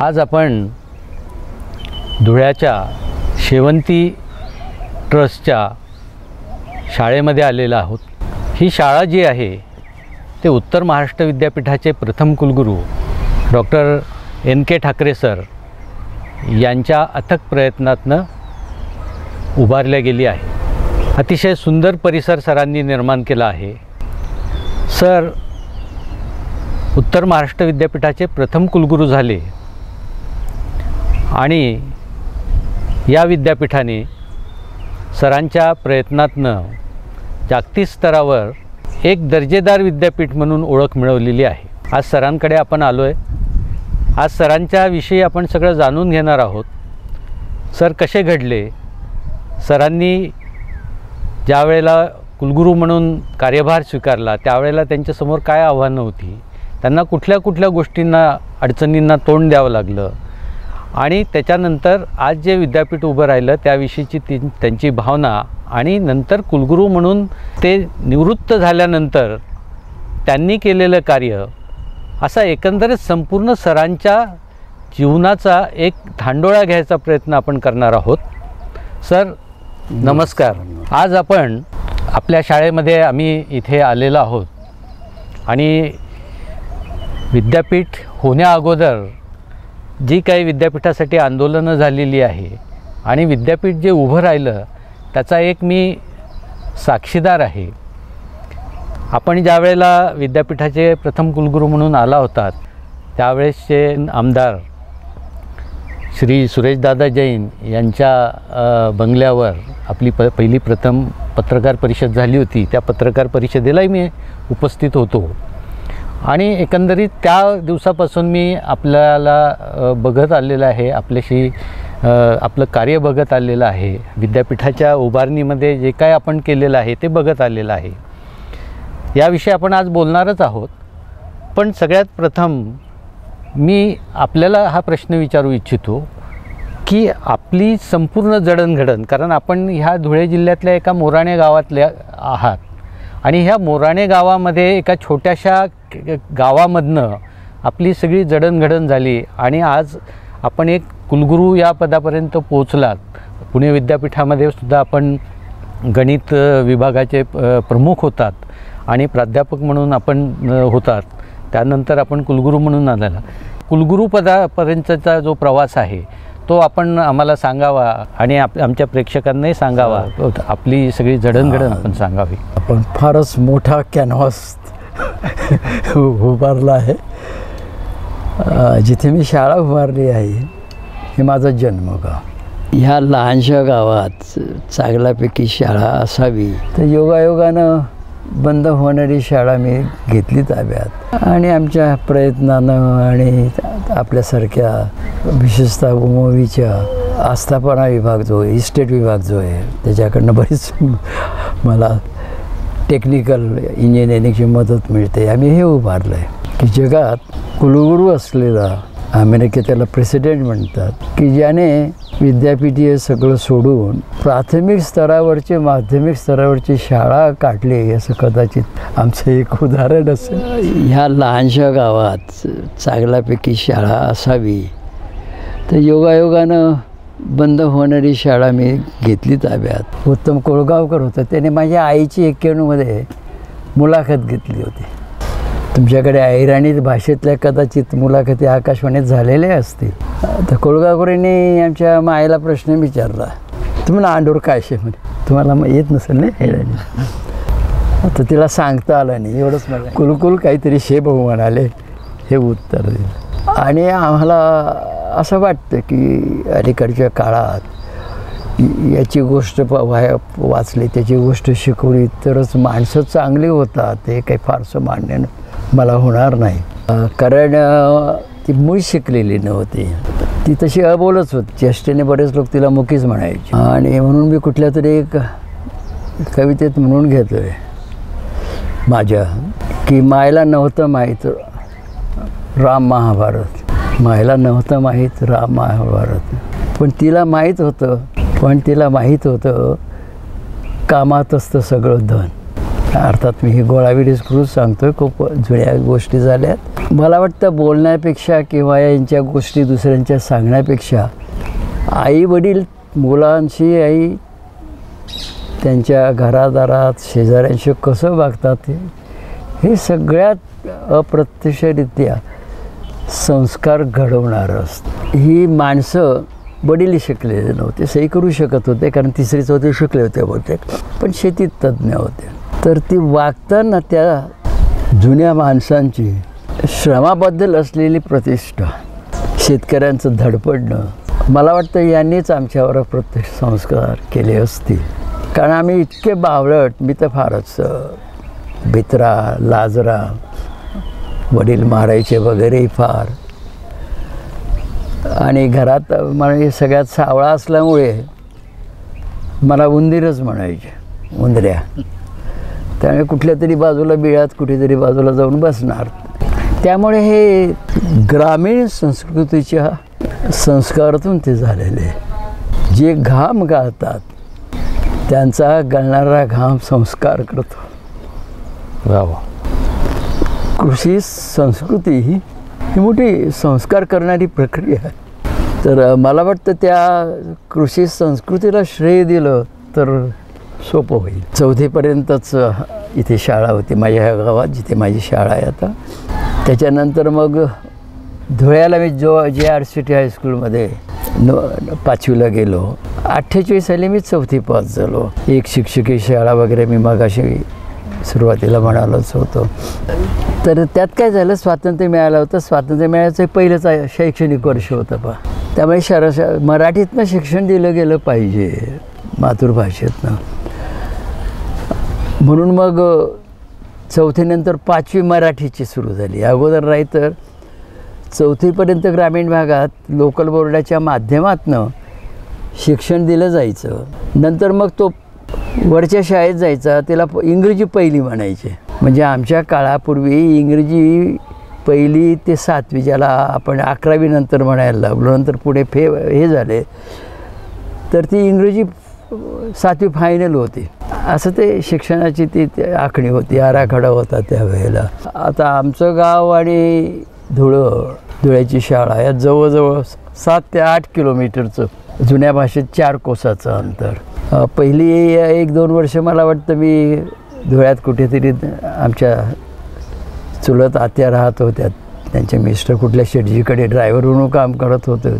आज आपण धुळ्याच्या शेवंती ट्रस्टच्या शाळेमध्ये आलेलो आहोत। ही शाळा जी आहे ते उत्तर महाराष्ट्र विद्यापीठाचे प्रथम कुलगुरू डॉक्टर NK ठाकरे सर यांच्या अथक प्रयत्नातनं उभारल्या गेली आहे। अतिशय सुंदर परिसर सरांनी निर्माण केला आहे। सर उत्तर महाराष्ट्र विद्यापीठाचे प्रथम कुलगुरू झाले आणि या विद्यापीठाने सरांच्या प्रयत्नातनं जागतिक स्तरावर एक दर्जेदार विद्यापीठ म्हणून ओळख मिळवलेली आहे। आज सरांकडे आपण आलो आहे। आज सरांच्या विषयी आपण सगळं जाणून घेणार आहोत। सर कसे घडले, सरांनी ज्या वेळेला कुलगुरू म्हणून कार्यभार स्वीकारला त्यावेळेला त्यांच्यासमोर काय आव्हानं होती, त्यांना कुठल्या कुठल्या गोष्टींना अडचणींना तोंड द्यावं लागलं आणि त्याच्यानंतर आज जे विद्यापीठ उभं राहिलं त्याविषयीची त्यांची भावना आणि नंतर कुलगुरू म्हणून ते निवृत्त झाल्यानंतर त्यांनी केलेलं कार्य, असा एकंदरीत संपूर्ण सरांच्या जीवनाचा एक धांडोळा घ्यायचा प्रयत्न आपण करणार आहोत। सर नमस्कार। आज आपण आपल्या शाळेमध्ये आम्ही इथे आलेलो आहोत आणि विद्यापीठ होण्या अगोदर जी काही विद्यापीठासाठी आंदोलनं झालेली आहे आणि विद्यापीठ जे उभं राहिलं त्याचा एक मी साक्षीदार आहे। आपण ज्या वेळेला विद्यापीठाचे प्रथम कुलगुरू म्हणून आला होतात त्यावेळेसचे आमदार श्री सुरेशदादा जैन यांच्या बंगल्यावर आपली पहिली प्रथम पत्रकार परिषद झाली होती। त्या पत्रकार परिषदेलाही मी उपस्थित होतो आणि एकंदरीत त्या दिवसापासून मी आपल्याला बघत आलेलं आहे, आपल्याशी आपलं कार्य बघत आलेलं आहे। विद्यापीठाच्या उभारणीमध्ये जे काय आपण केलेलं आहे ते बघत आलेलं आहे। याविषयी आपण आज बोलणारच आहोत। पण सगळ्यात प्रथम मी आपल्याला हा प्रश्न विचारू इच्छितो की आपली संपूर्ण जडणघडण, कारण आपण ह्या धुळे जिल्ह्यातल्या एका मोराणे गावातल्या आहात आणि ह्या मोराणे गावामध्ये एका छोट्याशा गावामधनं आपली सगळी जडणघडण झाली आणि आज आपण एक कुलगुरू या पदापर्यंत पोहोचलात। पुणे विद्यापीठामध्ये सुद्धा आपण गणित विभागाचे प्रमुख होतात आणि प्राध्यापक म्हणून आपण होतात, त्यानंतर आपण कुलगुरू म्हणून आलेला। कुलगुरू पदापर्यंतचा जो प्रवास आहे तो आपण आम्हाला सांगावा आणि आमच्या प्रेक्षकांनाही सांगावा, आपली सगळी जडणघडण आपण सांगावी। आपण फारच मोठा कॅनव्हास उभारला आहे। जिथे मी शाळा उभारली आहे हे माझं जन्मगाव। ह्या लहानशा गावात चांगल्यापैकी शाळा असावी तर योगायोगानं बंद होणारी शाळा मी घेतली ताब्यात आणि आमच्या प्रयत्नानं आणि आपल्यासारख्या विशेषतः उमवीच्या आस्थापना विभाग जो आहे, इस्टेट विभाग जो आहे, त्याच्याकडनं बरीच मला टेक्निकल इंजिनिअरिंगची मदत मिळते। आम्ही हे उभारलं आहे की जगात कुलगुरू असलेला, अमेरिकेत त्याला प्रेसिडेंट म्हणतात, की ज्याने विद्यापीठीय सगळं सोडून प्राथमिक स्तरावरचे माध्यमिक स्तरावरची शाळा काढली, असं कदाचित आमचं एक उदाहरण असेल। ह्या लहानशा गावात चांगल्यापैकी शाळा असावी तर योगायोगानं बंद होणारी शाळा मी घेतली ताब्यात। उत्तम कोळगावकर होतं, त्याने माझ्या आईची 91मध्ये मुलाखत घेतली होती। तुमच्याकडे अहिराणी भाषेतल्या कदाचित मुलाखती आकाशवाणीत झालेल्या असतील। तर कोळगावकरांनी आमच्या मायेला प्रश्न विचारला, तुम्हाला आंडोर काय शे म्हणजे तुम्हाला येत नसेल ना अहिराणी, तर तिला सांगता आलं नाही, एवढंच मला कुलकुल काहीतरी शे भाऊ म्हणाले, हे उत्तर दिलं। आणि आम्हाला असं वाटतं की अलीकडच्या काळात याची गोष्ट वाचली, त्याची गोष्ट शिकवली तरच माणसं चांगली होतात, हे काही फारसं मान्य मला होणार नाही। कारण ती मूळ शिकलेली नव्हती, ती तशी अबोलच होती। चेष्टेने बरेच लोक तिला मुकीच म्हणायचे आणि म्हणून मी कुठल्या तरी एक कवितेत म्हणून घेतो आहे माझ्या की मायला नव्हतं माहीत राम महाभारत, मायला नव्हतं माहीत राम महाभारत, पण तिला माहीत होतं कामात असतं सगळं धन। अर्थात मी ही गोळाविरीच करून सांगतोय, खूप जुन्या गोष्टी झाल्यात. मला वाटतं बोलण्यापेक्षा किंवा यांच्या गोष्टी दुसऱ्यांच्या सांगण्यापेक्षा आई वडील मुलांशी, आई त्यांच्या घरादारात शेजाऱ्यांशी कसं वागतात हे सगळ्यात अप्रत्यक्षरित्या संस्कार घडवणारं असतं. ही माणसं वडील शिकलेले नव्हते, सही करू शकत होते कारण 3री 4थी शिकले होते बहुतेक, पण शेतीत तज्ज्ञ होते. तर ती वागताना त्या जुन्या माणसांची श्रमाबद्दल असलेली प्रतिष्ठा, शेतकऱ्यांचं धडपडणं, मला वाटतं यांनीच आमच्यावर प्रत्यक्ष संस्कार केले असतील. कारण आम्ही इतके बावळट, मी तर फारच भित्रा, लाजरा, वडील मारायचे वगैरे फार, आणि घरात म्हणजे सगळ्यात सावळा असल्यामुळे मला उंदीरच म्हणायचे, उंदऱ्या. त्यामुळे कुठल्या तरी बाजूला बिळात कुठेतरी बाजूला जाऊन बसणार. त्यामुळे हे ग्रामीण संस्कृतीच्या संस्कारातून ते झालेले. जे घाम गाळतात त्यांचा गळणारा घाम संस्कार करतो. वा वा. कृषी संस्कृती ही मोठी संस्कार करणारी प्रक्रिया आहे. तर मला वाटतं त्या कृषी संस्कृतीला श्रेय दिलं तर सोपं होईल. 4थीपर्यंतच इथे शाळा होती माझ्या ह्या गावात, जिथे माझी शाळा आहे आता. त्याच्यानंतर मग धुळ्याला मी JRCT हायस्कूलमध्ये 5वीला गेलो. 48 साली मी 4थी पास झालो. एक शिक्षकी शाळा वगैरे मी मगाशी सुरुवातीला म्हणालोच होतो. तर त्यात काय झालं, स्वातंत्र्य मिळालं होतं. स्वातंत्र्य मिळायचं पहिलंच शैक्षणिक वर्ष होतं पहा. त्यामुळे मराठीतनं शिक्षण दिलं गेलं पाहिजे, मातृभाषेतनं. म्हणून मग 4थीनंतर 5वी मराठीची सुरू झाली. अगोदर नाही तर 4थीपर्यंत ग्रामीण भागात लोकल बोर्डाच्या माध्यमातनं शिक्षण दिलं जायचं. नंतर मग तो वरच्या शाळेत जायचा, त्याला इंग्रजी पहिली म्हणायचे. म्हणजे आमच्या काळापूर्वी इंग्रजी 1ली ते 7वी, ज्याला आपण 11वी नंतर म्हणायला लागलो, नंतर पुढे हे झाले, तर ती इंग्रजी 7वी फायनल होती. असं ते शिक्षणाची ती आखणी होती, आराखडा होता त्यावेळेला. आता आमचं गाव आणि धुळ्याची शाळा या जवळजवळ 7 ते 8 किलोमीटरचं, जुन्या भाषेत 4 कोसाचं अंतर. पहिली 1-2 वर्ष मला वाटतं मी धुळ्यात कुठेतरी आमच्या चुलत आत्या राहत होत्या. त्यांचे मिस्टर कुठल्या शेटजीकडे ड्रायव्हर म्हणून काम करत होते.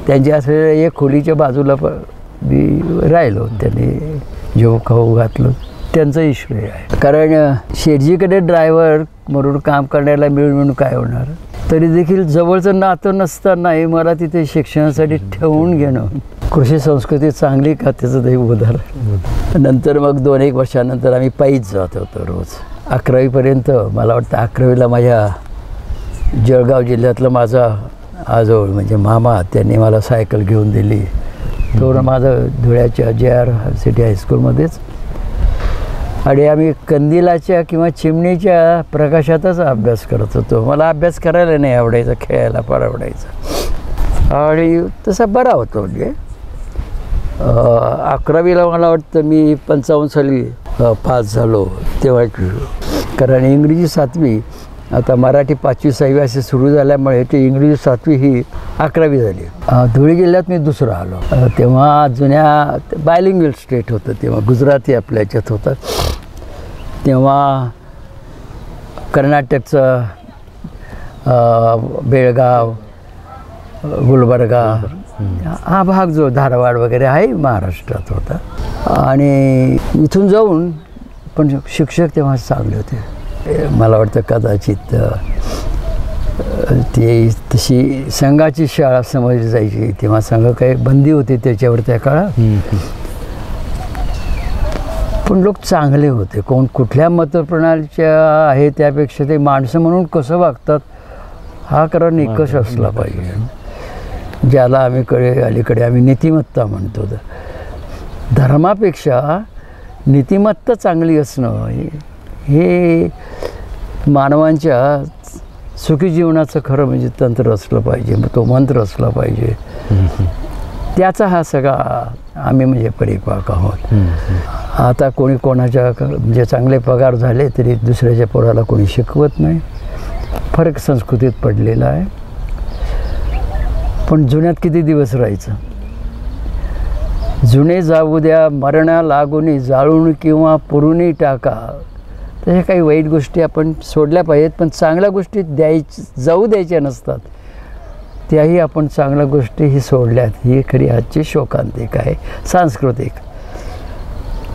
त्यांच्या असलेल्या एक खोलीच्या बाजूला मी राहिलो. त्यांनी जेव खाऊ घातलं, त्यांचंही श्रेय आहे. कारण शेटजीकडे ड्रायव्हर म्हणून काम करण्याला मिळून काय होणार. तरी देखील जवळचं नातं नसतानाही मला तिथे शिक्षणासाठी ठेवून घेणं, कृषी संस्कृती चांगली का त्याचं ते उदाहरण. नंतर मग 2-1 वर्षानंतर आम्ही पायीच जात होतो रोज. 11वीपर्यंत मला वाटतं 11वीला माझ्या जळगाव जिल्ह्यातलं माझा आजोळ म्हणजे मामा, त्यांनी मला सायकल घेऊन दिली. तो माझं धुळ्याच्या JRCT हायस्कूलमध्येच. आणि आम्ही कंदिलाच्या किंवा चिमणीच्या प्रकाशातच अभ्यास करत होतो. मला अभ्यास करायला नाही आवडायचा, खेळायला फार आवडायचं. आणि तसा बरा होतो. म्हणजे 11वीला मला वाटतं मी 55 साली पास झालो तेव्हा. कारण इंग्रजी 7वी, आता मराठी 5वी 6वी असे सुरू झाल्यामुळे ते इंग्रजी 7वी ही 11वी झाली. धुळे जिल्ह्यात मी दुसरा आलो. तेव्हा जुन्या बायलिंग्वल स्टेट होतं, तेव्हा गुजराती आपल्या याच्यात होतं. तेव्हा कर्नाटकचं बेळगाव, गुलबर्गा हा भाग जो धारवाड वगैरे आहे महाराष्ट्रात होता. आणि इथून जाऊन पण शिक्षक तेव्हा चांगले होते. मला वाटतं कदाचित ती तशी संघाची शाळा समजली जायची. तेव्हा संघ काही बंदी होती त्याच्यावर त्या काळात. पण लोक चांगले होते. कोण कुठल्या मतप्रणालीच्या आहे त्यापेक्षा ते माणसं म्हणून कसं वागतात हा खरा निकष असला पाहिजे. ज्याला आम्ही अलीकडे आम्ही नीतिमत्ता म्हणतो. धर्मापेक्षा नीतिमत्ता चांगली असणं हे मानवांच्या सुखी जीवनाचं खरं म्हणजे तंत्र असलं पाहिजे, तो मंत्र असला पाहिजे. त्याचा हा सगळा आम्ही म्हणजे परिपाक आहोत. आता कोणी कोणाच्या म्हणजे चांगले पगार झाले तरी दुसऱ्याच्या पोराला कोणी शिकवत नाही. फरक संस्कृतीत पडलेला आहे. पण जुन्यात किती दिवस राहायचं. जुने जाऊ द्या मरणा लागून जाळून किंवा पुरूनी टाका. तशा काही वाईट गोष्टी आपण सोडल्या पाहिजेत, पण चांगल्या गोष्टी जाऊ द्यायच्या नसतात. त्याही आपण चांगल्या गोष्टी ही सोडल्यात. ही खरी आजची शोकांतिका आहे सांस्कृतिक.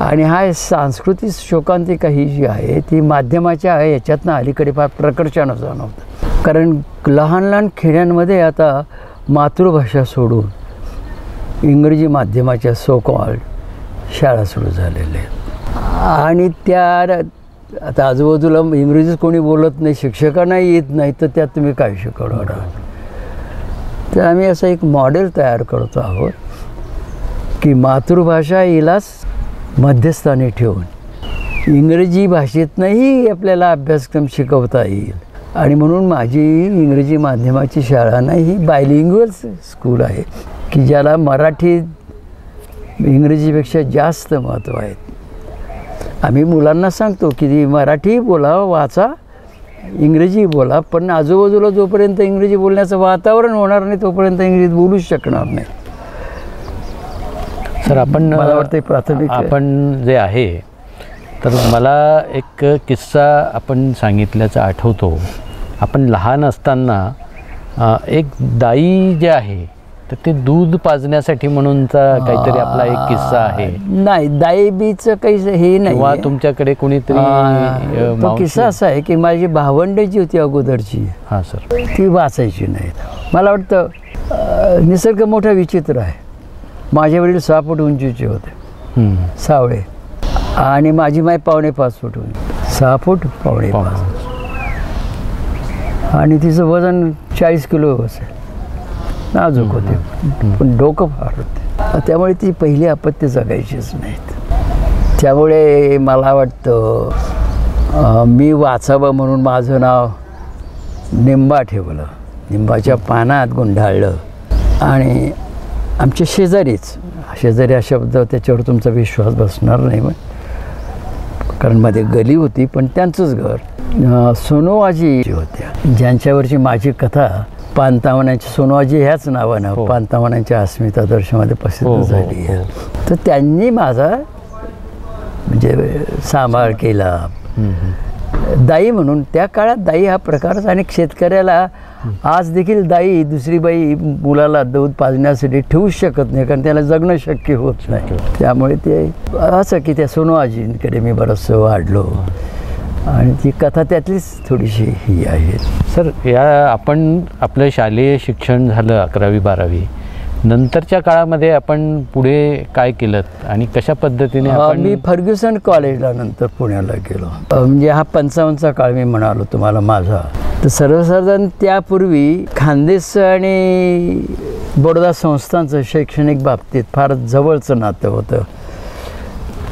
आणि हा सांस्कृतिक शोकांतिका ही जी आहे ती माध्यमाच्या याच्यातनं अलीकडे फार प्रकर्षानं जाणवतं. कारण लहान लहान खेड्यांमध्ये आता मातृभाषा सोडून इंग्रजी माध्यमाच्या सो कॉल्ड शाळा सुरू झालेल्या आहेत. आणि त्या आता आजूबाजूला इंग्रजीच कोणी बोलत नाही, शिक्षकांनाही येत नाही, तर त्यात तुम्ही काय शिकवणार आहात. तर आम्ही असं एक मॉडेल तयार करतो आहोत की मातृभाषा हिलाच मध्यस्थानी ठेवून इंग्रजी भाषेतनंही आपल्याला अभ्यासक्रम शिकवता येईल. आणि म्हणून माझी इंग्रजी माध्यमाची शाळा नाही, ही बायलिंग्वल स्कूल आहे की ज्याला मराठी इंग्रजीपेक्षा जास्त महत्त्व आहे. आम्ही मुलांना सांगतो की मराठी बोला, वाचा, इंग्रजी बोला, पण आजूबाजूला जोपर्यंत इंग्रजी बोलण्याचं वातावरण होणार नाही तोपर्यंत इंग्रजी बोलूच शकणार नाही. सर मला वाटतं प्राथमिक आपण जे आहे तर मला एक किस्सा आपण सांगितल्याचा आठवतो. आपण लहान असताना एक दाई जे आहे तर ते दूध पाजण्यासाठी म्हणूनचा काहीतरी आपला एक किस्सा आहे. नाही, दाईबीचं काही हे नाही. किंवा तुमच्याकडे कोणीतरी तो किस्सा असा आहे की माझी भावंड जी होती अगोदरची, हां सर, ती वाचायची नाही. मला वाटतं निसर्ग मोठा विचित्र आहे. माझे वडील 6 फूट उंचीचे होते, सावळे, आणि माझी माय 4.5 फूट उंची, 6 फूट 4.5, आणि तिचं वजन 40 किलो असेल. नाजूक होते पण डोकं फार होते. त्यामुळे ती पहिली अपत्य जगायचीच नाहीत. त्यामुळे मला वाटतं मी वाचावं म्हणून माझं नाव निंबा ठेवलं, निंबाच्या पानात गुंडाळलं. आणि आमच्या शेजारी हा शब्द त्याच्यावर तुमचा विश्वास बसणार नाही, कारण मध्ये गली होती पण त्यांचंच घर सोनोआजी होत्या, ज्यांच्यावरची माझी कथा पानतावनाची, सोनोआजी ह्याच नावानं पानतावनाच्या अस्मिता दर्शनामध्ये प्रसिद्ध झाली आहे. तर त्यांनी माझा म्हणजे सांभाळ केला दाई म्हणून. त्या काळात दाई हा प्रकारच, आणि शेतकऱ्याला आज देखील दाई दुसरी बाई मुलाला दूध पाजण्यासाठी ठेवूच शकत नाही, कारण त्याला जगणं शक्य होत नाही. त्यामुळे ते असं की त्या सोनोआजींकडे मी बरंचसं वाढलो, आणि ती कथा त्यातलीच थोडीशी ही आहे. सर, या आपण आपलं शालेय शिक्षण झालं 11वी 12वी नंतरच्या काळामध्ये आपण पुढे काय केलं आणि कशा पद्धतीने आपण? मी फर्ग्युसन कॉलेजला नंतर पुण्याला गेलो. म्हणजे हा 55चा काळ मी म्हणालो तुम्हाला माझा. तर सर्वसाधारण त्यापूर्वी खानदेश आणि बडोदा संस्थांचं शैक्षणिक बाबतीत फार जवळचं नातं होतं.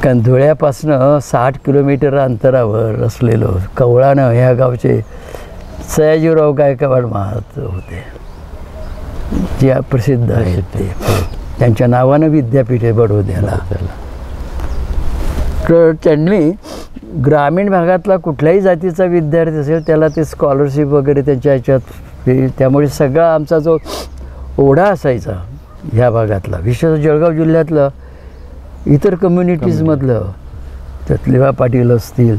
कारण धुळ्यापासनं 60 किलोमीटर अंतरावर असलेलं कवळानं ह्या गावचे सयाजीराव गायकवाड महाराज होते, जे प्रसिद्ध आहेत. ते त्यांच्या नावानं विद्यापीठ आहे बडोद्याला. तर त्यांनी ग्रामीण भागातला कुठल्याही जातीचा विद्यार्थी असेल त्याला ते स्कॉलरशिप वगैरे त्यांच्या ह्याच्यात, त्यामुळे सगळा आमचा जो ओढा असायचा ह्या भागातला, विशेष जळगाव जिल्ह्यातलं इतर कम्युनिटीजमधलं, त्यात लेवा पाटील असतील,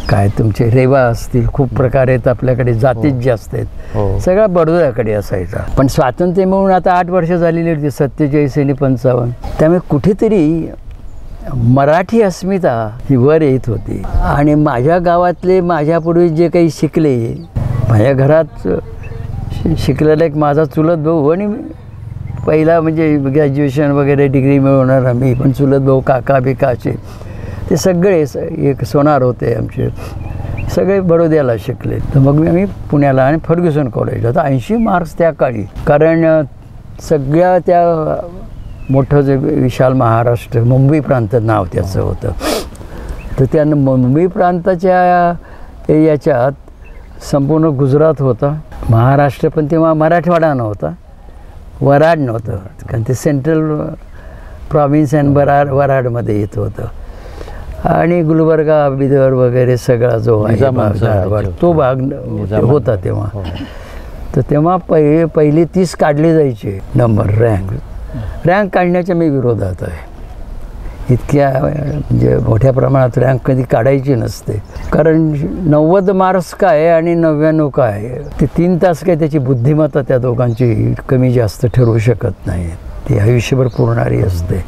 काय तुमचे रेवा असतील, खूप प्रकार आहेत आपल्याकडे, जातीच जास्त आहेत, सगळा बडोद्याकडे असायचा. पण स्वातंत्र्य मिळून आता 8 वर्ष झालेली होती, 47 आणि 55. त्यामुळे कुठेतरी मराठी अस्मिता ही वर येत होती. आणि माझ्या गावातले माझ्यापूर्वी जे काही शिकले, माझ्या घरात शिकलेला एक माझा चुलत भाऊ, आणि पहिला म्हणजे ग्रॅज्युएशन वगैरे डिग्री मिळवणार मी, पण चुलत भाऊ काका बिकाचे ते सगळे एक सोनार होते आमचे, सगळे बडोद्याला शिकले. तर मग आम्ही पुण्याला आणि फर्ग्युसन कॉलेजला. तर 80 मार्क्स त्या काळी, कारण सगळ्या त्या मोठं जे विशाल महाराष्ट्र, मुंबई प्रांत नाव त्याचं होतं. तर त्या मुंबई प्रांताच्या याच्यात संपूर्ण गुजरात होता, महाराष्ट्र, पण तेव्हा मराठवाडा नव्हता, वराड नव्हतं, कारण ते सेंट्रल प्रॉव्हिन्स अँड वराडमध्ये येत होतं आणि गुलबर्गा बिदर वगैरे सगळा जो आहे भाग तो भाग होता तेव्हा. तर तेव्हा पहिली 30 काढले जायचे नंबर रँक काढण्याच्या मी विरोधात आहे. इतक्या म्हणजे मोठ्या प्रमाणात रँक कधी काढायची नसते, कारण 90 मार्क्स काय आणि 99 काय, ते 3 तास काय त्याची बुद्धिमत्ता त्या दोघांची कमी जास्त ठरवू शकत नाही. ती आयुष्यभर पुरणारी असते.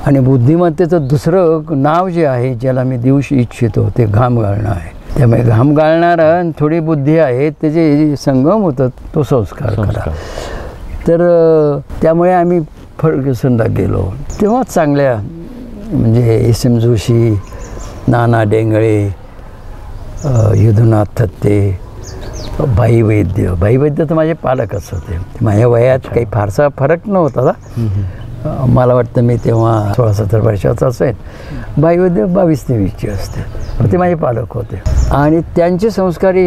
आणि बुद्धिमत्तेचं दुसरं नाव जे आहे ज्याला मी देऊ इच्छितो ते घाम गाळणं आहे. त्यामुळे घाम गाळणारा थोडी बुद्धी आहे त्याचे संगम होतं तो संस्कार खरा. तर त्यामुळे आम्ही फर्ग्युसनला गेलो. तेव्हा चांगल्या म्हणजे एस.एम. जोशी, नाना डेंगळे, यदुनाथ थत्ते, भाई वैद्य तर माझे पालकच होते. माझ्या वयात काही फारसा फरक नव्हता. मला वाटतं मी तेव्हा 16-17 वर्षाचा असेल. भाई वैद्य 22-23ची असते. ते माझे पालक होते आणि त्यांचे संस्कारी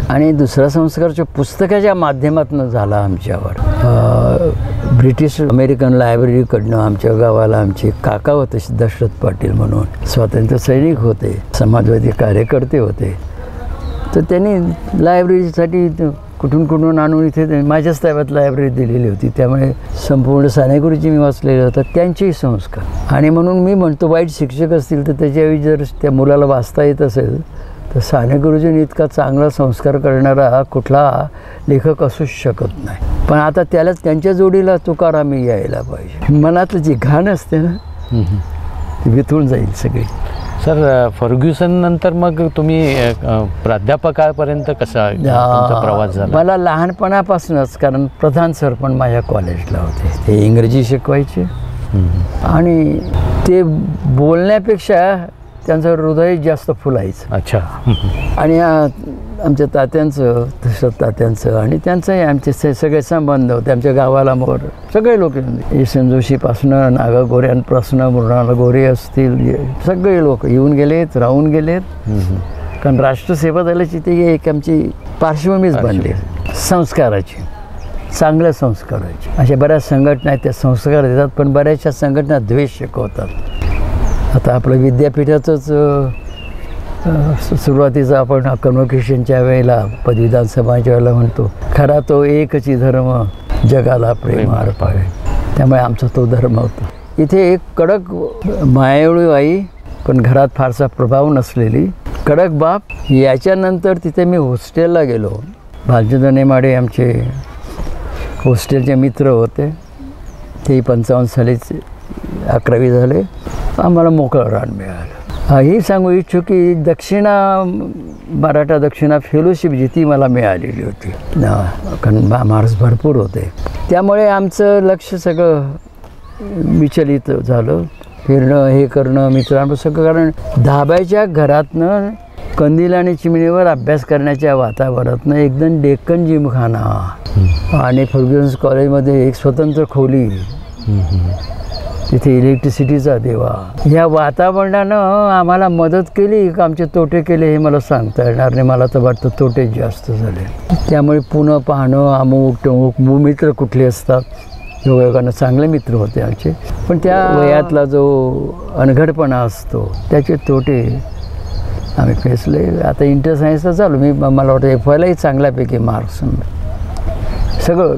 आणि दुसरा संस्कारच्या पुस्तकाच्या माध्यमातून झाला आमच्यावर. ब्रिटिश अमेरिकन लायब्ररीकडनं आमच्या गावाला आमचे काका होते दशरथ पाटील म्हणून, स्वातंत्र्य सैनिक होते, समाजवादी कार्यकर्ते होते. तर त्यांनी लायब्ररीसाठी कुठून आणून इथे माझ्याच ताब्यात लायब्ररी दिलेली होती. त्यामुळे संपूर्ण सानेगुरुजी मी वाचलेलं होतं, त्यांचेही संस्कार. आणि म्हणून मी म्हणतो वाईट शिक्षक असतील तर त्याच्यावेळी जर त्या मुलाला वाचता येत असेल तर सानेगुरुजींनी इतका चांगला संस्कार करणारा कुठला लेखक असूच शकत नाही. पण आता त्यालाच त्यांच्या जोडीला तुकारामी यायला पाहिजे. मनातलं जी घाण असते ना ती विथून जाईल सगळी. सर, फर्ग्युसन नंतर मग तुम्ही प्राध्यापकापर्यंत कसा तुमचा प्रवास झाला? मला लहानपणापासूनच, कारण प्रधान सर पण माझ्या कॉलेजला होते, ते इंग्रजी शिकवायचे आणि ते बोलण्यापेक्षा त्यांचं हृदय जास्त फुलायचं. अच्छा. आणि आमच्या तात्यांचं, दशरथ तात्यांचं आणि त्यांचंही आमचे सगळे संबंध होते. आमच्या गावाला मोर सगळे लोक, एस.एम. जोशीपासनं नागा गोऱ्यांपासून मृणाल गोरे असतील, सगळे लोक येऊन गेलेत, राहून गेलेत. कारण राष्ट्रसेवा दलाची ते एक आमची पार्श्वभूमीच बनली संस्काराची, चांगल्या संस्काराची. अशा बऱ्याच संघटना आहेत त्या संस्कार देतात, पण बऱ्याचशा संघटना द्वेष शिकवतात. आता आपलं विद्यापीठाचंच सुरुवातीचं आपण कन्व्होकेशनच्या वेळेला पदवीदान समाजाच्या वेळेला म्हणतो, खरा तो एकची धर्म जगाला प्रेम अर्पावे. त्यामुळे आमचा तो धर्म होता. इथे एक कडक मायाळू आई, पण घरात फारसा प्रभाव नसलेली कडक बाप. याच्यानंतर तिथे मी हॉस्टेलला गेलो. भालचंद्र नेमाडे आमचे हॉस्टेलचे मित्र होते. तेही 55 सालीच 11वी झाले. आम्हाला मोकळं रान मिळालं. ही सांगू इच्छू की मराठा दक्षिणा फेलोशिप जी ती मला मिळालेली होती, कारण मार्क्स भरपूर होते. त्यामुळे आमचं लक्ष सगळं विचलित झालं. फिरणं, हे करणं, मित्रांबरोबर सगळं. कारण धाब्याच्या घरातनं कंदील आणि चिमणीवर अभ्यास करण्याच्या वातावरणातनं एकदम डेक्कन जिमखाना आणि फर्ग्युसन कॉलेजमध्ये एक स्वतंत्र खोली, तिथे इलेक्ट्रिसिटीचा दिवा, ह्या वातावरणानं आम्हाला मदत केली का आमचे तोटे केले हे मला सांगता येणार नाही. मला तर वाटतं तोटे जास्त झाले. त्यामुळे पुणं पाहणं, अमुक टमुक मित्र कुठले असतात, योगायोगानं चांगले मित्र होते आमचे, पण त्या वयातला जो अनघडपणा असतो त्याचे तोटे आम्ही फेसले. आता इंटर सायन्सला चालू मी, मला वाटतं FYलाही चांगल्यापैकी मार्क्स सगळं.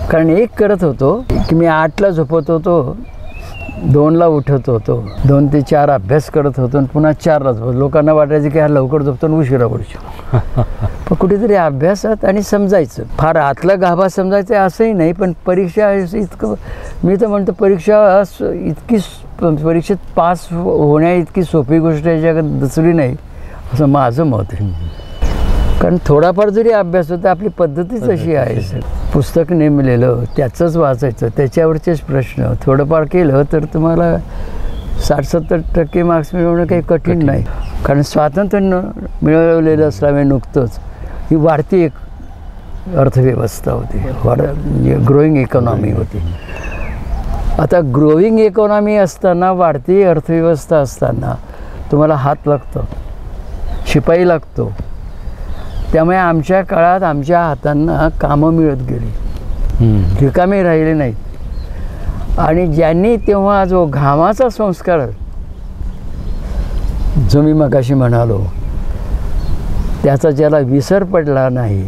कारण एक करत होतो की मी 8ला झोपत होतो, 2ला उठत होतो, 2 ते 4 अभ्यास करत होतो आणि पुन्हा 4ला झोपत. लोकांना वाटायचं की हा लवकर झोपतो आणि उशिरा उठतो. पण कुठेतरी अभ्यासात आणि समजायचं, फार आतला गाभा समजायचं असंही नाही. पण परीक्षा इतकं, मी तर म्हणतो परीक्षा परीक्षेत पास होण्या इतकी सोपी गोष्ट आहे जगात दुसरी नाही, असं माझं मत आहे. कारण थोडाफार जरी अभ्यास होता, आपली पद्धतीच अशी आहे. पुस्तक नेमलेलं त्याचंच वाचायचं, त्याच्यावरचेच प्रश्न. थोडंफार केलं तर तुम्हाला 60-70% मार्क्स मिळवणं काही कठीण नाही. कारण स्वातंत्र्य मिळवलेलं असल्यामुळे नुकतंच ही वाढती एक अर्थव्यवस्था होती, ग्रोईंग इकॉनॉमी होती. आता ग्रोईंग इकॉनॉमी असताना, वाढती अर्थव्यवस्था असताना तुम्हाला हात लागतो, शिपाई लागतो. त्यामुळे आमच्या काळात आमच्या हातांना कामं मिळत गेली, रिकामे राहिले नाहीत. आणि ज्यांनी तेव्हा जो घामाचा संस्कार जो मी मगाशी म्हणालो त्याचा ज्याला विसर पडला नाही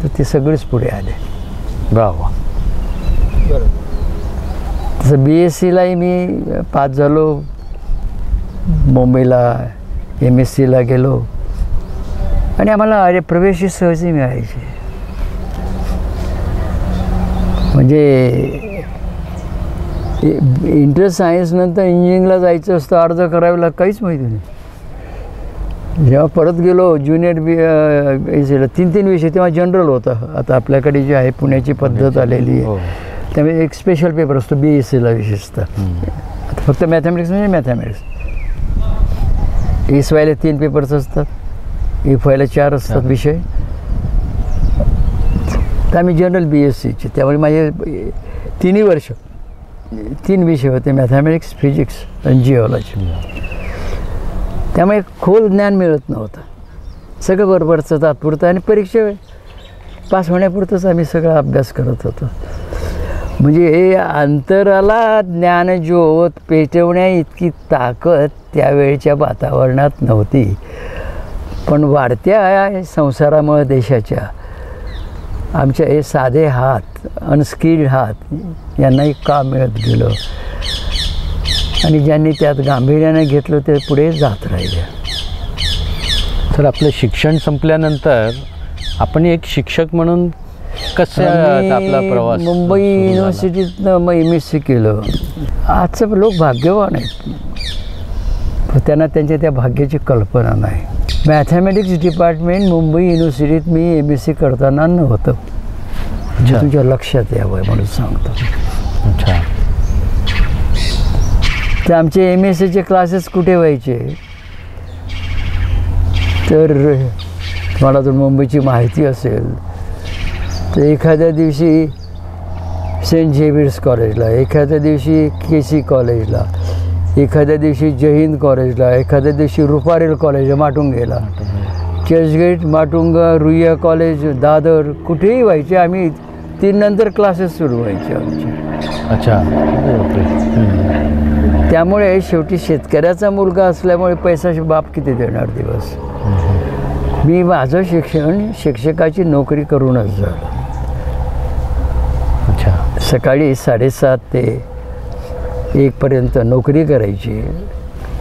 तर ते सगळेच पुढे आले. ब्रावो. तसं BScलाही मी पास झालो, मुंबईला MScला गेलो आणि आम्हाला प्रवेश सहजी मिळायचे. म्हणजे इंटर सायन्स नंतर इंजिनिअरिंगला जायचं असतं, अर्ज करायला काहीच माहिती नाही. जेव्हा परत गेलो ज्युनियर BScला 3 विषय, तेव्हा जनरल होतं. आता आपल्याकडे जे आहे पुण्याची पद्धत आलेली आहे त्यामुळे एक स्पेशल पेपर असतो BScला विशेषतः. आता फक्त मॅथमॅटिक्स म्हणजे मॅथमॅटिक्स. SYला 3 पेपर्स असतात, FYला 4 असतात विषय. तर आम्ही जनरल BScचे, त्यामुळे माझे 3 वर्ष 3 विषय होते, मॅथमॅटिक्स, फिजिक्स आणि जिओलॉजी. त्यामुळे खोल ज्ञान मिळत नव्हतं. सगळं बरोबरचं तात्पुरतं आणि परीक्षा पास होण्यापुरतंच आम्ही सगळा अभ्यास करत होतो. म्हणजे हे अंतराला ज्ञानज्योत पेटवण्या इतकी ताकद त्यावेळच्या वातावरणात नव्हती. पण वाढत्या संसारामुळे देशाच्या आमच्या हे साधे हात, अनस्किल्ड हात यांनाही काम मिळत गेलं आणि ज्यांनी त्यात गांभीर्याने घेतलं ते पुढे जात राहिले. तर आपलं शिक्षण संपल्यानंतर आपण एक शिक्षक म्हणून कसं आपला प्रवास? मुंबई युनिव्हर्सिटीतनं मग MSc केलं. आजचं लोक भाग्यवान आहेत, पण त्यांना त्यांच्या त्या भाग्याची कल्पना नाही. मॅथमॅटिक्स डिपार्टमेंट मुंबई युनिव्हर्सिटीत मी MSc करताना नव्हतं. जे तुमच्या लक्षात यावं म्हणून सांगतो. अच्छा. तर आमचे MScचे क्लासेस कुठे व्हायचे तर तुम्हाला जर मुंबईची माहिती असेल तर एखाद्या दिवशी सेंट झेवियर्स कॉलेजला, एखाद्या दिवशी KC कॉलेजला, एखाद्या दिवशी जय हिंद कॉलेजला, एखाद्या दिवशी रुपारेल कॉलेज माटुंगेला, चर्चगेट, माटुंगा, रुईया कॉलेज, दादर, कुठेही व्हायचे. आम्ही 3 नंतर क्लासेस सुरू व्हायचे आमचे. अच्छा. त्यामुळे शेवटी शेतकऱ्याचा मुलगा असल्यामुळे पैशाचे बाप किती देणार दिवस. मी माझं शिक्षण शिक्षकाची नोकरी करूनच झालं. अच्छा. सकाळी 7:30 ते 1पर्यंत नोकरी करायची,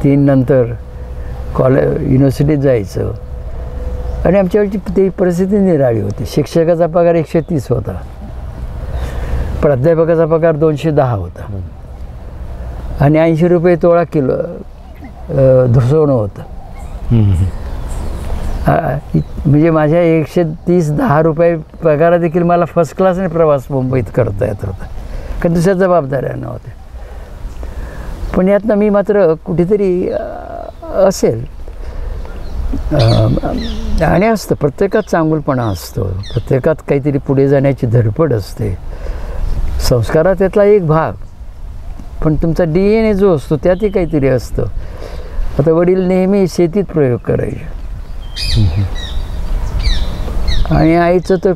3 नंतर युनिव्हर्सिटीत जायचं. आणि आमच्याकडची ती परिस्थिती निराळी होती. शिक्षकाचा पगार 130 होता, प्राध्यापकाचा पगार 210 होता आणि 80 रुपये तोळा किलो सोनं होतं. म्हणजे माझ्या 130-10 रुपये पगारा देखील मला फर्स्ट क्लासने प्रवास मुंबईत करता येत होता, कारण दुसऱ्या जबाबदाऱ्या नव्हत्या. पण यातनं मी मात्र कुठेतरी असेल आणि असतं, प्रत्येकात चांगुलपणा असतो, प्रत्येकात काहीतरी पुढे जाण्याची धडपड असते. संस्कारात त्यातला एक भाग, पण तुमचा DNA जो असतो त्यातही काहीतरी असतं. आता वडील नेहमी शेतीत प्रयोग करायचे आणि आईचं तर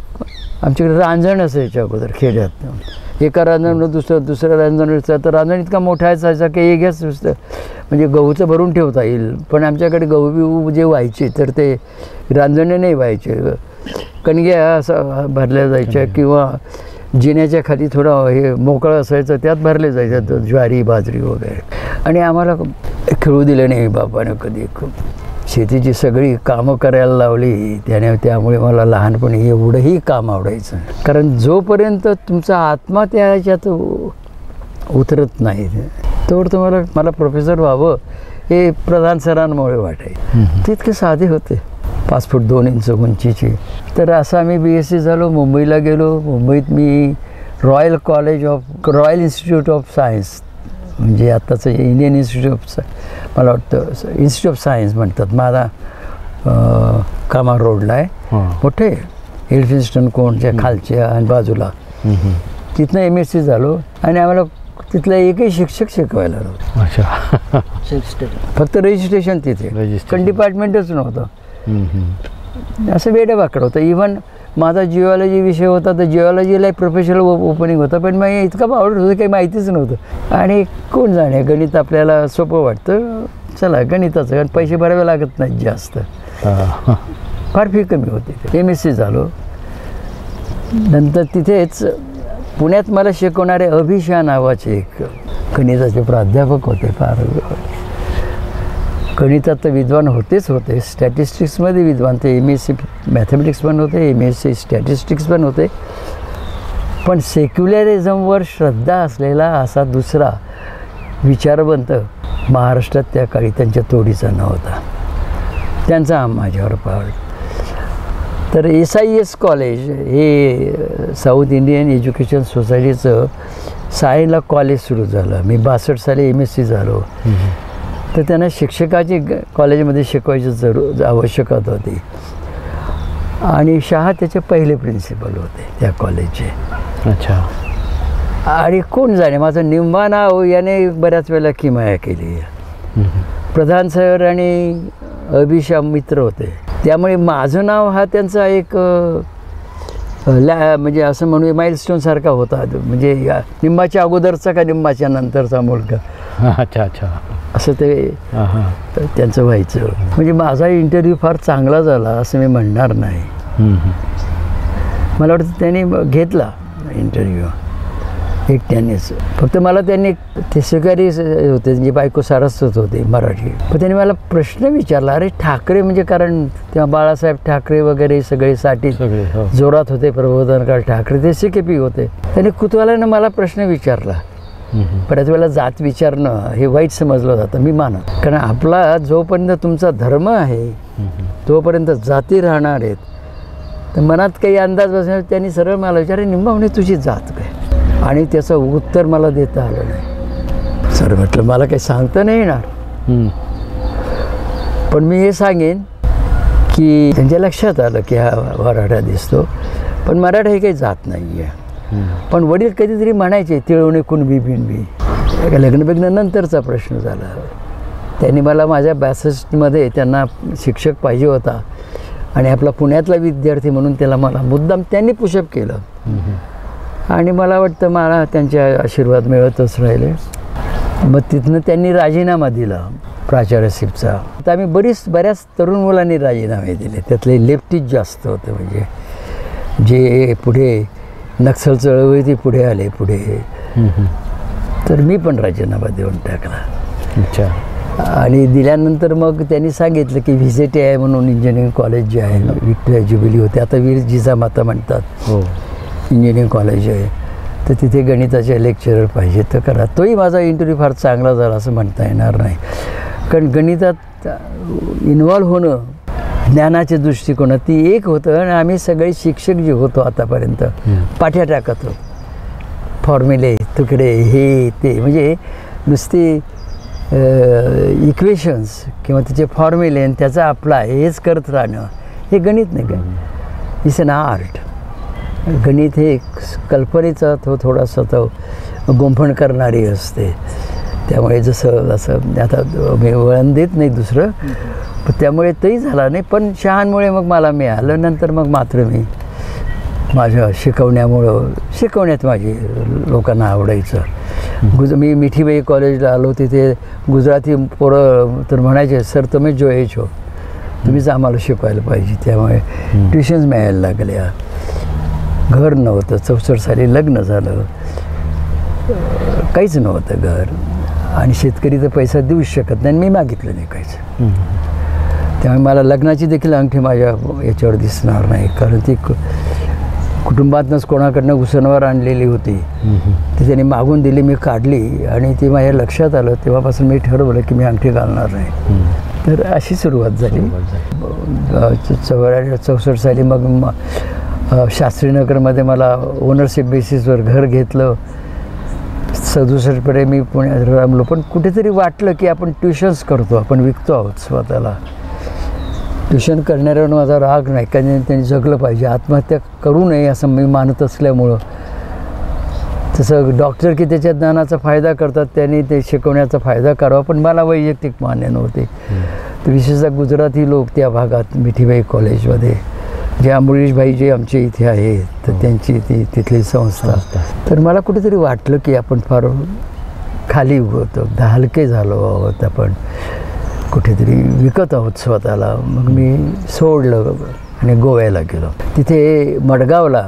आमच्याकडे रांजण असायच्या अगोदर खेड्यात. एका रांजण दुसऱ्या रांजणीचा, तर रांजण इतका मोठा असायचा की एक घ्याच नुसतं म्हणजे गहूचं भरून ठेवता येईल. पण आमच्याकडे गहू बिहू जे व्हायचे तर ते रांजणे नाही व्हायचे, कणग्या असं भरल्या जायच्या किंवा जिन्याच्या खाली थोडं हे मोकळं असायचं त्यात भरले जायचं ज्वारी बाजरी वगैरे. आणि आम्हाला खेळू दिलं नाही बापानं कधी. शेतीची सगळी कामं करायला लावली त्यामुळे मला लहानपणी एवढंही काम आवडायचं. कारण जोपर्यंत तुमचा आत्मा त्याच्यात उतरत नाही तोवर तुम्हाला मला प्रोफेसर व्हावं हे प्रधान सरांमुळे वाटायचं. तितके साधे होते, 5 फूट 2 इंच उंचीची. तर असं आम्ही BSc झालो, मुंबईला गेलो. मुंबईत मी रॉयल इन्स्टिट्यूट ऑफ सायन्स, म्हणजे आत्ताचं इंडियन इन्स्टिट्यूट ऑफ, मला वाटतं इन्स्टिट्यूट ऑफ सायन्स म्हणतात, माझा कामा रोडला आहे, मोठे एल्फिन्स्टन कोणच्या खालच्या आणि बाजूला. तिथनं MSc झालो आणि आम्हाला तिथला एकही शिक्षक शिकवायला नव्हतं. अच्छा. फक्त रजिस्ट्रेशन तिथे, पण डिपार्टमेंटच नव्हतं. असं वेडं वाकडं होतं. इव्हन माझा जिओलॉजी विषय होता, तर जिओलॉजीला एक प्रोफेशनल ओपनिंग होतं, पण मग इतकं आवडत होतं काही माहितीच नव्हतं. आणि कोण जाणे, गणित आपल्याला सोपं वाटतं, चला गणिताचं, कारण पैसे भरावे लागत नाहीत जास्त, फार फी कमी होती. MSc झालो. नंतर तिथेच पुण्यात मला शिकवणारे अभिषा नावाचे एक गणिताचे प्राध्यापक होते. फार गणितात तर विद्वान होते, स्टॅटिस्टिक्समध्ये विद्वान ते. MSc मॅथमॅटिक्स पण होते, MSc स्टॅटिस्टिक्स पण होते. पण सेक्युलरिझमवर श्रद्धा असलेला असा दुसरा विचारवंत महाराष्ट्रात त्या काळी त्यांच्या तोडीचा नव्हता. त्यांचा माझ्यावर पाड. तर SIS कॉलेज हे साऊथ इंडियन एज्युकेशन सोसायटीचं सायला कॉलेज सुरू झालं. मी 62 साली MSc झालो. तर त्यांना शिक्षकाची कॉलेजमध्ये शिकवायची आवश्यकता होती. आणि शहा त्याचे पहिले प्रिन्सिपल होते त्या कॉलेजचे. अच्छा. आणि कोण जाणे, माझं निंबा नाव याने बऱ्याच वेळेला किमया केली. प्रधान सर आणि अभिषा मित्र होते, त्यामुळे माझं नाव हा त्यांचा एक म्हणजे असं म्हणू माइलस्टोन सारखा होता. म्हणजे निंबाच्या अगोदरचा का निंबाच्या नंतरचा मुलगा. अच्छा अच्छा. असं ते त्यांचं व्हायचं. म्हणजे माझा इंटरव्ह्यू फार चांगला झाला असं मी म्हणणार नाही. मला वाटतं त्यांनी घेतला इंटरव्ह्यू एकट्यानेच. फक्त मला त्यांनी ते सहकारी होते, जे बायको सारस्वत होते मराठी, पण त्यांनी मला प्रश्न विचारला, अरे ठाकरे म्हणजे, कारण तेव्हा बाळासाहेब ठाकरे वगैरे सगळे साठी जोरात होते, प्रबोधनकार ठाकरे ते CKP होते. त्यांनी कुतूहलानं मला प्रश्न विचारला. बऱ्याच वेळेला जात विचारणं हे वाईट समजलं जातं, मी मानत. कारण आपला जोपर्यंत तुमचा धर्म आहे तोपर्यंत जाती राहणार आहेत. तर मनात काही अंदाज बसणार. त्यांनी सरळ मला विचारले, निंबा म्हणे तुझी जात काय? आणि त्याचं उत्तर मला देता आलं नाही. सर म्हटलं मला काही सांगता नाही येणार, पण मी हे सांगेन की त्यांच्या लक्षात आलं की हा मराठा दिसतो, पण मराठा हे काही जात नाही आहे. पण वडील कधीतरी म्हणायचे तिळवणे कुणबी बिनबी. लग्न नंतरचा प्रश्न झाला. त्यांनी मला माझ्या 62मध्ये त्यांना शिक्षक पाहिजे होता आणि आपला पुण्यातला विद्यार्थी म्हणून त्याला मला मुद्दाम त्यांनी पुशअप केलं. आणि मला वाटतं मला त्यांचे आशीर्वाद मिळतच राहिले. मग तिथनं त्यांनी राजीनामा दिला प्राचार्यशिपचा. आता आम्ही बऱ्याच तरुण मुलांनी राजीनामे दिले, त्यातले लेफ्टीच जास्त होते, म्हणजे जे पुढे नक्सल चळवळी ती पुढे आले पुढे. तर मी पण राजीनामा देऊन टाकला. अच्छा. आणि दिल्यानंतर मग त्यांनी सांगितलं की VJTI म्हणून इंजिनिअरिंग कॉलेज जे आहे, विक्टोरिया ज्युबिली होते, आता वीर जिजामाता म्हणतात, हो, इंजिनिअरिंग कॉलेज आहे, तर तिथे गणिताचे लेक्चरर पाहिजे तर करा. तोही माझा इंटरव्ह्यू फार चांगला झाला असं म्हणता येणार नाही, कारण गणितात इन्व्हॉल्व होणं ज्ञानाच्या दृष्टिकोनात ती एक होतं. आणि आम्ही सगळे शिक्षक जे होतो आतापर्यंत पाठ्या टाकत होतो, फॉर्म्युले तुकडे हे ते, म्हणजे नुसती इक्वेशन्स किंवा त्याचे फॉर्म्युले आणि त्याचा अप्लाय हेच करत राहणं हे गणित नाही का, इट्स एन आर्ट. गणित हे कल्पनेचा थोडासा तो गुंफण करणारी असते. त्यामुळे जसं आता मी वळण देत नाही दुसरं, पण त्यामुळे तरी झाला नाही. पण शहांमुळे मग मला मिळालं. नंतर मग मात्र मी माझ्या शिकवण्यात माझी लोकांना आवडायचं. मी मिठीबाई कॉलेजला आलो, तिथे गुजराती पोरं तर म्हणायचे, सर तुम्ही जो एज हो, तुम्हीच आम्हाला शिकवायला पाहिजे. त्यामुळे ट्युशन्स मिळायला लागल्या. घर नव्हतं, 64 साली लग्न झालं, काहीच नव्हतं घर. आणि शेतकरी तर पैसा देऊच शकत नाही, मी मागितलं नाही काहीच. त्यामुळे मला लग्नाची देखील अंगठी माझ्या याच्यावर दिसणार नाही, कारण ती कुटुंबातनंच कोणाकडनं उसणवर आणलेली होती. ती त्यांनी मागून दिली, मी काढली आणि ती माझ्या लक्षात आलं. तेव्हापासून मी ठरवलं की मी अंगठी घालणार नाही. तर अशी सुरुवात झाली. 64 साली मग शास्त्रीनगरमध्ये मला ओनरशिप बेसिसवर घर घेतलं. 67 मी पुण्यात रमलो. पण कुठेतरी वाटलं की आपण ट्युशन्स करतो, आपण विकतो आहोत स्वतःला. ट्युशन करणाऱ्यावर माझा राग नाही, कारण त्यांनी जगलं पाहिजे, आत्महत्या करू नये असं मी मानत असल्यामुळं. तसं डॉक्टर की त्याच्या ज्ञानाचा फायदा करतात, त्यांनी ते शिकवण्याचा फायदा करावा, पण मला वैयक्तिक मान्य नव्हते. तर विशेषतः गुजराती लोक त्या भागात मिठीबाई कॉलेजमध्ये जे अमरीशभाई जे आमचे इथे आहेत तर त्यांची तिथली संस्था. तर मला कुठेतरी वाटलं की आपण फार खाली होतो, हलके झालो आहोत, आपण कुठेतरी विकत आहोत स्वतःला. मग मी सोडलं आणि गोव्याला गेलो. तिथे मडगावला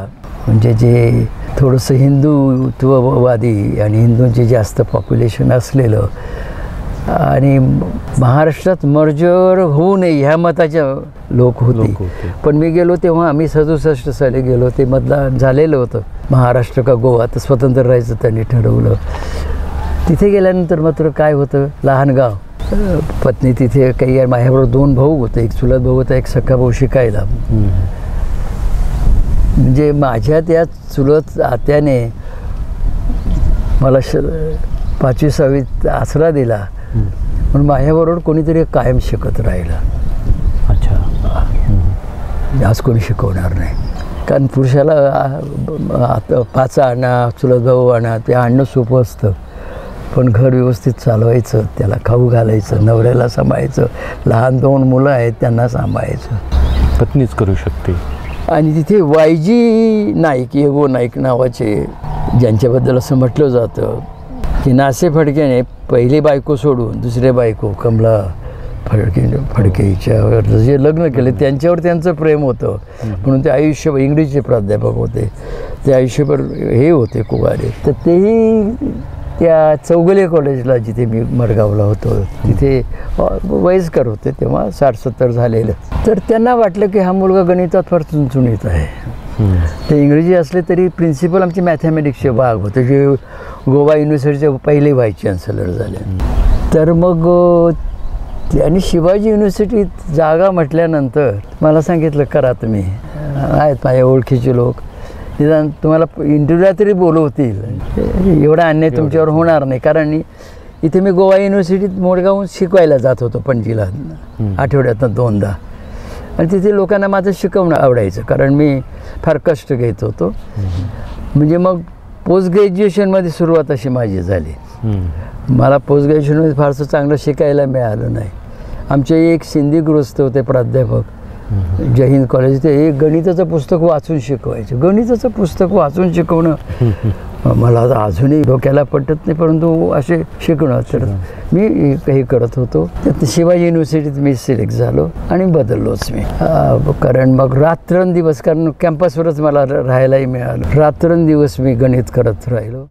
म्हणजे जे थोडंसं हिंदुत्ववादी आणि हिंदूंचे जास्त पॉप्युलेशन असलेलं आणि महाराष्ट्रात मर्जर होऊ नये ह्या मताचे लोक होते. पण मी गेलो तेव्हा आम्ही 67 साली गेलो, ते मतदान झालेलं होतं. महाराष्ट्र का गोवा तर स्वतंत्र राहायचं त्यांनी ठरवलं. तिथे गेल्यानंतर मात्र काय होतं, लहान गाव, पत्नी तिथे काही माझ्याबरोबर 2 भाऊ होते, एक चुलत भाऊ होता, एक सख्खा भाऊ शिकायला. म्हणजे माझ्या त्या चुलत आत्याने मला 5वी 6वीत आसरा दिला, पण माझ्याबरोबर कोणीतरी कायम शिकत राहिलं. अच्छा, आज कोणी शिकवणार नाही, कारण पुरुषाला आता 5 आणा, चुलत भाऊ आणा, ते आणणं सोपं असतं, पण घर व्यवस्थित चालवायचं, त्याला खाऊ घालायचं, नवऱ्याला सांभाळायचं, लहान 2 मुलं आहेत त्यांना सांभाळायचं पत्नीच करू शकते. आणि तिथे वायजी नाईक, येगो नाईक नावाचे, ज्यांच्याबद्दल असं म्हटलं जातं की नासे फडकेने पहिली बायको सोडून दुसरे बायको कमला फडकेच्यावर जे लग्न केले त्यांच्यावर त्यांचं प्रेम होतं, म्हणून ते आयुष्यभर इंग्रजीचे प्राध्यापक होते, ते आयुष्यभर हे होते कुवारे. तर तेही त्या चौगले कॉलेजला जिथे मी मडगावला होतो तिथे वयस्कर होते, तेव्हा 60-70 झालेलं. तर त्यांना वाटलं की हा मुलगा गणितात फार चुणचुणीत आहे. ते इंग्रजी असले तरी प्रिन्सिपल आमचे मॅथमॅटिक्सचे भाग होते, जे गोवा युनिव्हर्सिटीचे पहिले व्हाईस चान्सलर झाले. तर मग आणि शिवाजी युनिव्हर्सिटीत जागा म्हटल्यानंतर मला सांगितलं करा तुम्ही, आहेत माझ्या ओळखीचे लोक, निदान तुम्हाला इंटरव्ह्यूला तरी बोलवतील, एवढा अन्याय तुमच्यावर होणार नाही. कारण इथे मी गोवा युनिव्हर्सिटीत मोडगावहून शिकवायला जात होतो पणजीला, आठवड्यातनं 2दा, आणि तिथे लोकांना माझं शिकवणं आवडायचं, कारण मी फार कष्ट घेत होतो. म्हणजे मग पोस्ट ग्रॅज्युएशनमध्ये सुरुवात अशी माझी झाली. मला पोस्ट ग्रॅज्युएशनमध्ये फारसं चांगलं शिकायला मिळालं नाही. आमचे एक सिंधी गृहस्थ होते प्राध्यापक जय हिंद कॉलेज, ते एक गणिताचं पुस्तक वाचून शिकवायचे. गणिताचं पुस्तक वाचून शिकवणं मला अजूनही डोक्याला पटत नाही, परंतु असे शिकणं तर मी काही करत होतो. त्यात शिवाजी युनिव्हर्सिटीत मी सिलेक्ट झालो आणि बदललोच मी. कारण मग रात्रंदिवस, कारण कॅम्पसवरच मला राहायलाही मिळालं, रात्रंदिवस मी गणित करत राहिलो.